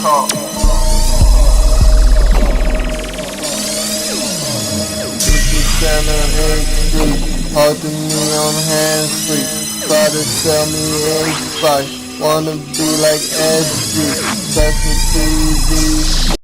talk. Holding me on hands free. Try to tell me advice. Wanna be like SG. That's me easy.